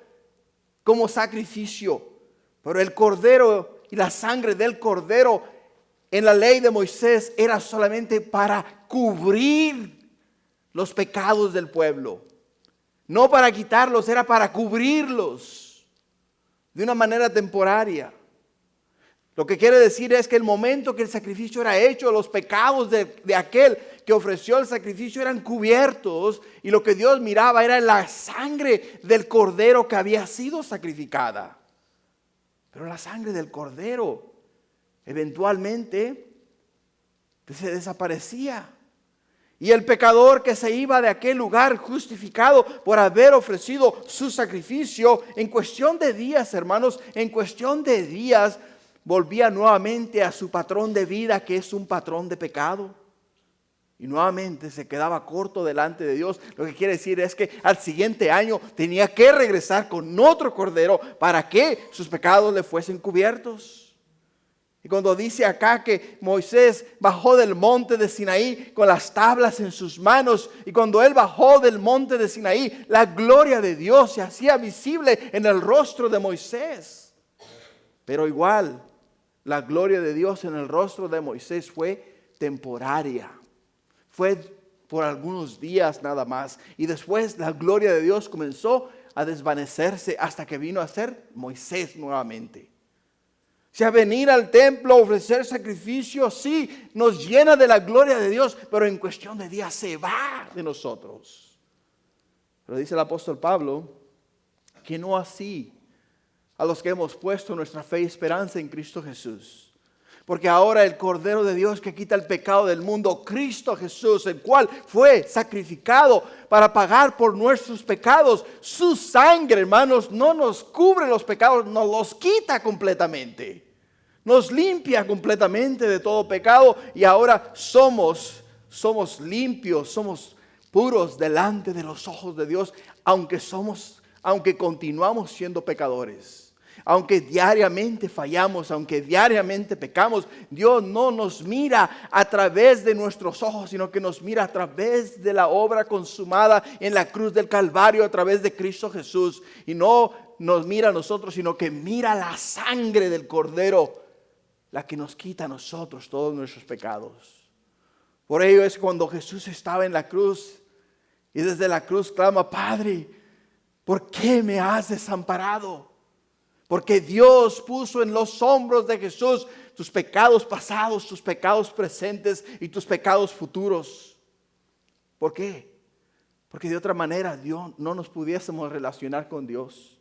como sacrificio. Pero el cordero y la sangre del cordero en la ley de Moisés era solamente para cubrir los pecados del pueblo. No para quitarlos, era para cubrirlos de una manera temporaria. Lo que quiere decir es que el momento que el sacrificio era hecho, los pecados de aquel que ofreció el sacrificio eran cubiertos, y lo que Dios miraba era la sangre del cordero que había sido sacrificada. Pero la sangre del cordero eventualmente se desaparecía. Y el pecador que se iba de aquel lugar justificado por haber ofrecido su sacrificio, en cuestión de días, hermanos, en cuestión de días, volvía nuevamente a su patrón de vida, que es un patrón de pecado. Y nuevamente se quedaba corto delante de Dios. Lo que quiere decir es que al siguiente año tenía que regresar con otro cordero para que sus pecados le fuesen cubiertos. Y cuando dice acá que Moisés bajó del monte de Sinaí con las tablas en sus manos, y cuando él bajó del monte de Sinaí, la gloria de Dios se hacía visible en el rostro de Moisés. Pero igual, la gloria de Dios en el rostro de Moisés fue temporaria. Fue por algunos días nada más. Y después la gloria de Dios comenzó a desvanecerse hasta que vino a ser Moisés nuevamente. O sea, venir al templo, ofrecer sacrificios, sí, nos llena de la gloria de Dios, pero en cuestión de días se va de nosotros. Pero dice el apóstol Pablo que no así a los que hemos puesto nuestra fe y esperanza en Cristo Jesús. Porque ahora el Cordero de Dios que quita el pecado del mundo, Cristo Jesús, el cual fue sacrificado para pagar por nuestros pecados, su sangre, hermanos, no nos cubre los pecados, nos los quita completamente. Nos limpia completamente de todo pecado, y ahora somos limpios, puros delante de los ojos de Dios, aunque continuamos siendo pecadores. Aunque diariamente fallamos, aunque diariamente pecamos, Dios no nos mira a través de nuestros ojos, sino que nos mira a través de la obra consumada en la cruz del Calvario, a través de Cristo Jesús. Y no nos mira a nosotros, sino que mira la sangre del Cordero, la que nos quita a nosotros todos nuestros pecados. Por ello es cuando Jesús estaba en la cruz y desde la cruz clama: Padre, ¿por qué me has desamparado? Porque Dios puso en los hombros de Jesús tus pecados pasados, tus pecados presentes y tus pecados futuros. ¿Por qué? Porque de otra manera Dios no nos pudiésemos relacionar con Dios.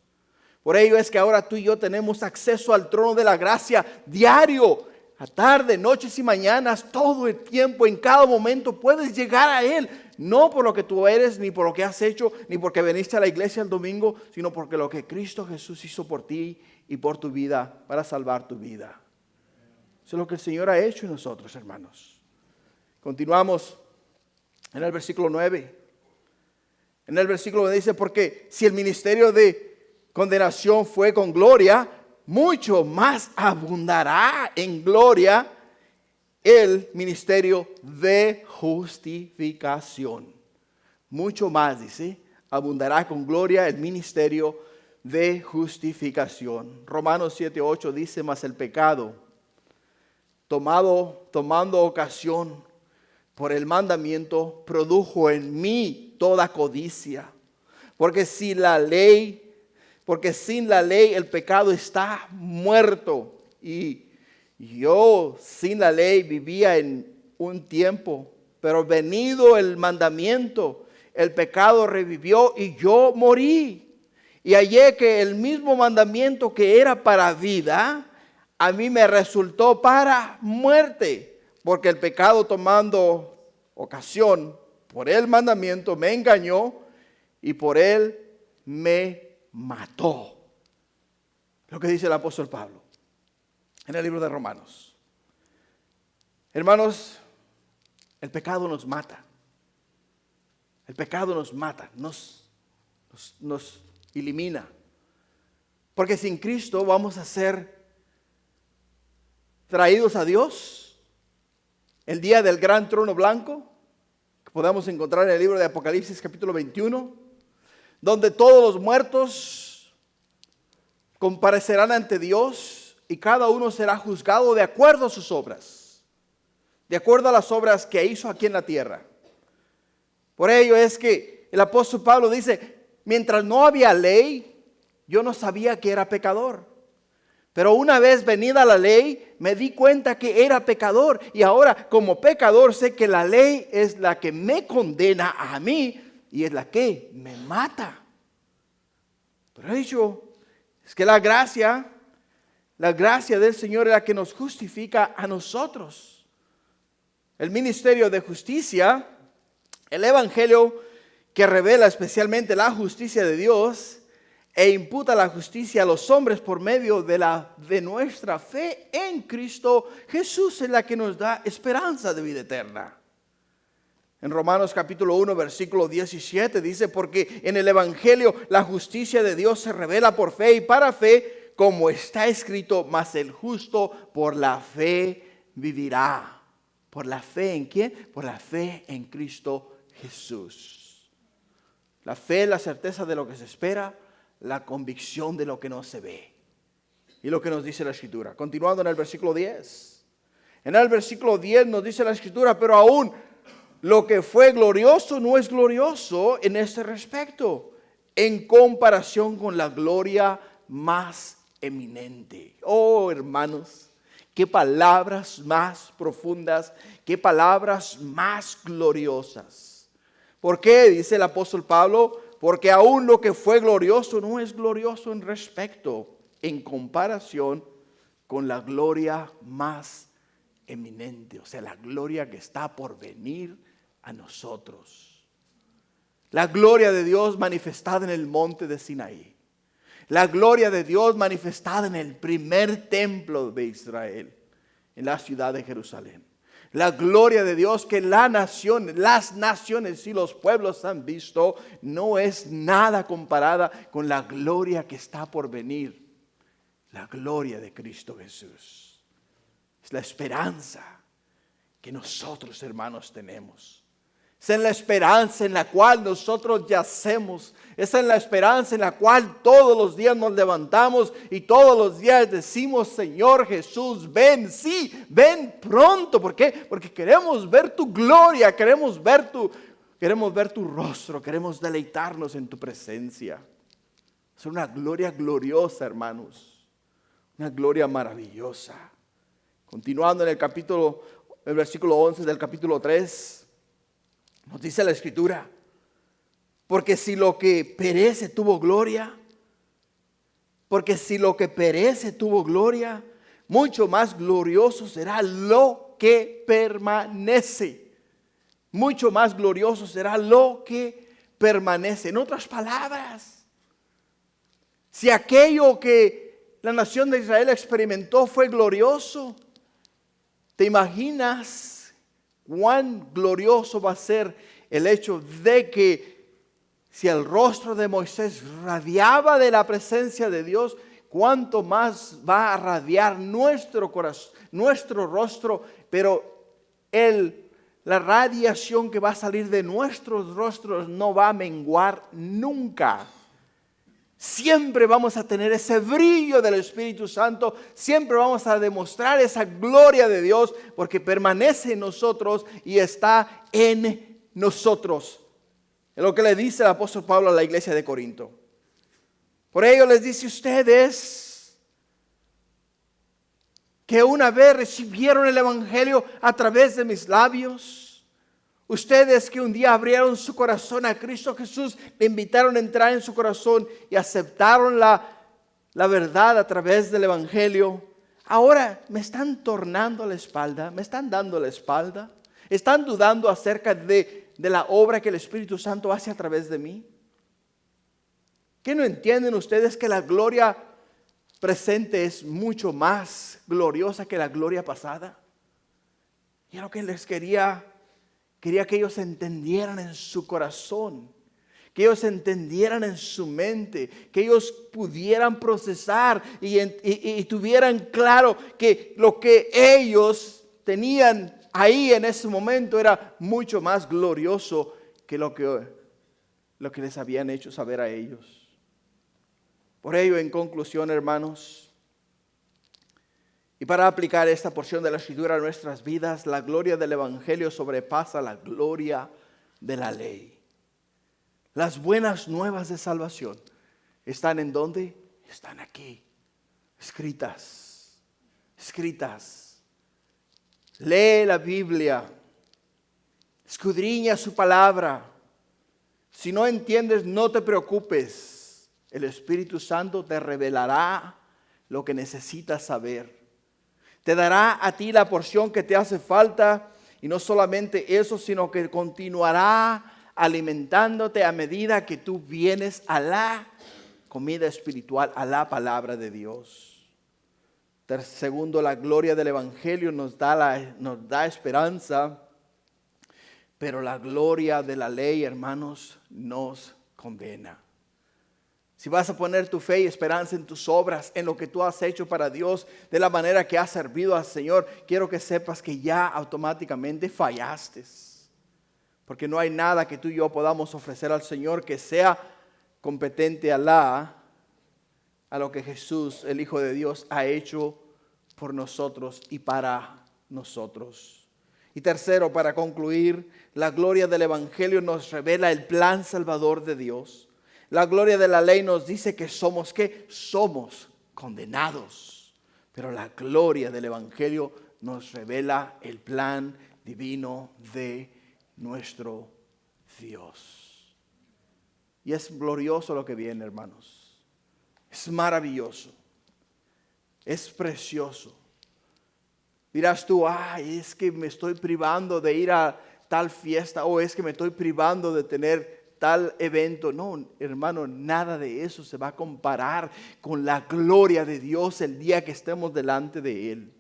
Por ello es que ahora tú y yo tenemos acceso al trono de la gracia diario, a tarde, noches y mañanas, todo el tiempo, en cada momento puedes llegar a Él. No por lo que tú eres, ni por lo que has hecho, ni porque viniste a la iglesia el domingo, sino porque lo que Cristo Jesús hizo por ti y por tu vida, para salvar tu vida. Eso es lo que el Señor ha hecho en nosotros, hermanos. Continuamos en el versículo 9. En el versículo dice: porque si el ministerio de condenación fue con gloria, mucho más abundará en gloria el ministerio de justificación. Mucho más, dice, abundará con gloria el ministerio de justificación. Romanos 7:8 dice: mas el pecado, tomando ocasión por el mandamiento, produjo en mí toda codicia. Porque sin la ley el pecado está muerto. Y yo sin la ley vivía en un tiempo, pero venido el mandamiento, el pecado revivió y yo morí. Y hallé que el mismo mandamiento que era para vida, a mí me resultó para muerte. Porque el pecado, tomando ocasión por el mandamiento, me engañó y por él me mató. Lo que dice el apóstol Pablo en el libro de Romanos. Hermanos, el pecado nos mata. El pecado nos mata, nos elimina. Porque sin Cristo vamos a ser traídos a Dios el día del gran trono blanco, que podemos encontrar en el libro de Apocalipsis capítulo 21. Donde todos los muertos comparecerán ante Dios y cada uno será juzgado de acuerdo a sus obras, de acuerdo a las obras que hizo aquí en la tierra. Por ello es que el apóstol Pablo dice: mientras no había ley, yo no sabía que era pecador. Pero una vez venida la ley, me di cuenta que era pecador. Y ahora, como pecador, sé que la ley es la que me condena a mí y es la que me mata. Pero he dicho, es que la gracia del Señor es la que nos justifica a nosotros. El ministerio de justicia, el evangelio que revela especialmente la justicia de Dios e imputa la justicia a los hombres por medio de nuestra fe en Cristo Jesús, es la que nos da esperanza de vida eterna. En Romanos capítulo 1, versículo 17 dice: porque en el evangelio la justicia de Dios se revela por fe y para fe, como está escrito: mas el justo por la fe vivirá. ¿Por la fe en quién? Por la fe en Cristo Jesús. La fe es la certeza de lo que se espera, la convicción de lo que no se ve. Y lo que nos dice la Escritura. Continuando en el versículo 10. En el versículo 10 nos dice la Escritura: pero aún lo que fue glorioso no es glorioso en este respecto, en comparación con la gloria más eminente. Oh, hermanos, qué palabras más profundas, qué palabras más gloriosas. ¿Por qué? Dice el apóstol Pablo: porque aún lo que fue glorioso no es glorioso en respecto, en comparación con la gloria más eminente. O sea, la gloria que está por venir a nosotros. La gloria de Dios manifestada en el monte de Sinaí. La gloria de Dios manifestada en el primer templo de Israel, en la ciudad de Jerusalén. La gloria de Dios que las naciones y los pueblos han visto, no es nada comparada con la gloria que está por venir. La gloria de Cristo Jesús. Es la esperanza que nosotros, hermanos, tenemos. Es en la esperanza en la cual nosotros yacemos. Es en la esperanza en la cual todos los días nos levantamos y todos los días decimos: Señor Jesús, ven, sí, ven pronto. ¿Por qué? Porque queremos ver tu gloria, queremos ver tu rostro, queremos deleitarnos en tu presencia. Es una gloria gloriosa, hermanos, una gloria maravillosa. Continuando en el versículo 11 del capítulo 3, nos dice la Escritura: porque si lo que perece tuvo gloria, mucho más glorioso será lo que permanece. Mucho más glorioso será lo que permanece. En otras palabras, si aquello que la nación de Israel experimentó fue glorioso, ¿te imaginas cuán glorioso va a ser el hecho de que si el rostro de Moisés radiaba de la presencia de Dios, cuánto más va a radiar nuestro corazón, nuestro rostro? Pero la radiación que va a salir de nuestros rostros no va a menguar nunca. Siempre vamos a tener ese brillo del Espíritu Santo. Siempre vamos a demostrar esa gloria de Dios, porque permanece en nosotros y está en nosotros. Es lo que le dice el apóstol Pablo a la iglesia de Corinto. Por ello les dice: ustedes que una vez recibieron el evangelio a través de mis labios, ustedes que un día abrieron su corazón a Cristo Jesús, le invitaron a entrar en su corazón y aceptaron la verdad a través del evangelio, ahora me están tornando la espalda, me están dando la espalda, están dudando acerca de la obra que el Espíritu Santo hace a través de mí. ¿Qué no entienden ustedes que la gloria presente es mucho más gloriosa que la gloria pasada? Y lo que les quería que ellos entendieran en su corazón, que ellos entendieran en su mente, que ellos pudieran procesar y tuvieran claro que lo que ellos tenían ahí en ese momento era mucho más glorioso que lo que les habían hecho saber a ellos. Por ello, en conclusión, hermanos, y para aplicar esta porción de la Escritura a nuestras vidas, la gloria del Evangelio sobrepasa la gloria de la ley. Las buenas nuevas de salvación están ¿en dónde? Están aquí, escritas. Lee la Biblia, escudriña su palabra. Si no entiendes, no te preocupes. El Espíritu Santo te revelará lo que necesitas saber. Te dará a ti la porción que te hace falta, y no solamente eso, sino que continuará alimentándote a medida que tú vienes a la comida espiritual, a la palabra de Dios. Segundo, la gloria del Evangelio nos da esperanza, pero la gloria de la ley, hermanos, nos condena. Si vas a poner tu fe y esperanza en tus obras, en lo que tú has hecho para Dios, de la manera que has servido al Señor, quiero que sepas que ya automáticamente fallaste. Porque no hay nada que tú y yo podamos ofrecer al Señor que sea competente a lo que Jesús, el Hijo de Dios, ha hecho por nosotros y para nosotros. Y tercero, para concluir, la gloria del Evangelio nos revela el plan salvador de Dios. La gloria de la ley nos dice que somos, ¿qué? Somos condenados. Pero la gloria del Evangelio nos revela el plan divino de nuestro Dios. Y es glorioso lo que viene, hermanos. Es maravilloso. Es precioso. Dirás tú: ay, es que me estoy privando de ir a tal fiesta, o es que me estoy privando de tener tal evento. No, hermano, nada de eso se va a comparar con la gloria de Dios el día que estemos delante de Él.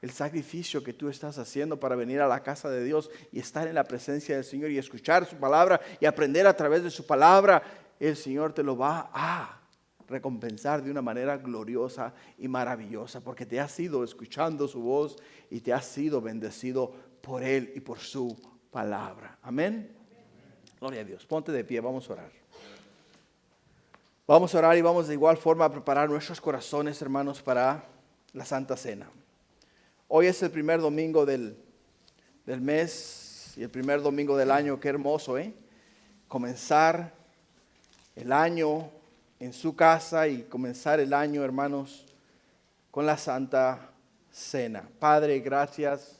el sacrificio que tú estás haciendo para venir a la casa de Dios y estar en la presencia del Señor y escuchar su palabra y aprender a través de su palabra, el Señor te lo va a recompensar de una manera gloriosa y maravillosa, porque te has ido escuchando su voz y te has sido bendecido por Él y por su palabra. Amén. Gloria a Dios. Ponte de pie, vamos a orar. Vamos a orar y vamos de igual forma a preparar nuestros corazones, hermanos, para la Santa Cena. Hoy es el primer domingo del mes y el primer domingo del año. Qué hermoso, comenzar el año en su casa y comenzar el año, hermanos, con la Santa Cena. Padre, gracias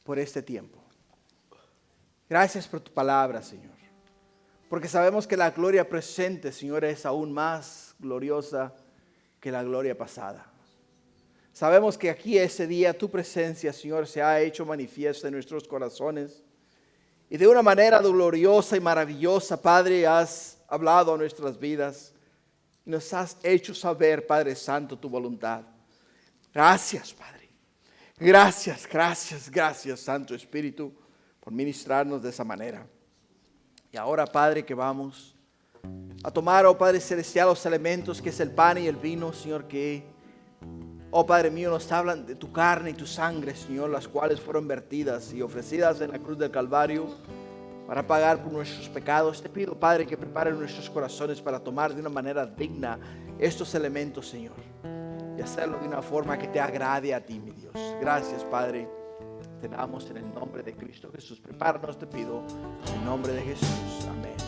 por este tiempo. Gracias por tu palabra, Señor. Porque sabemos que la gloria presente, Señor, es aún más gloriosa que la gloria pasada. Sabemos que aquí ese día tu presencia, Señor, se ha hecho manifiesta en nuestros corazones. Y de una manera gloriosa y maravillosa, Padre, has hablado a nuestras vidas. Y nos has hecho saber, Padre Santo, tu voluntad. Gracias, Padre. Gracias, gracias, gracias, Santo Espíritu, por ministrarnos de esa manera. Y ahora, Padre, que vamos a tomar, oh Padre Celestial, los elementos que es el pan y el vino, Señor, que... Oh Padre mío, nos hablan de tu carne y tu sangre, Señor, las cuales fueron vertidas y ofrecidas en la cruz del Calvario para pagar por nuestros pecados. Te pido, Padre, que preparen nuestros corazones para tomar de una manera digna estos elementos, Señor, y hacerlo de una forma que te agrade a ti, mi Dios. Gracias, Padre. Te damos en el nombre de Cristo Jesús. Prepáranos, te pido, en el nombre de Jesús. Amén.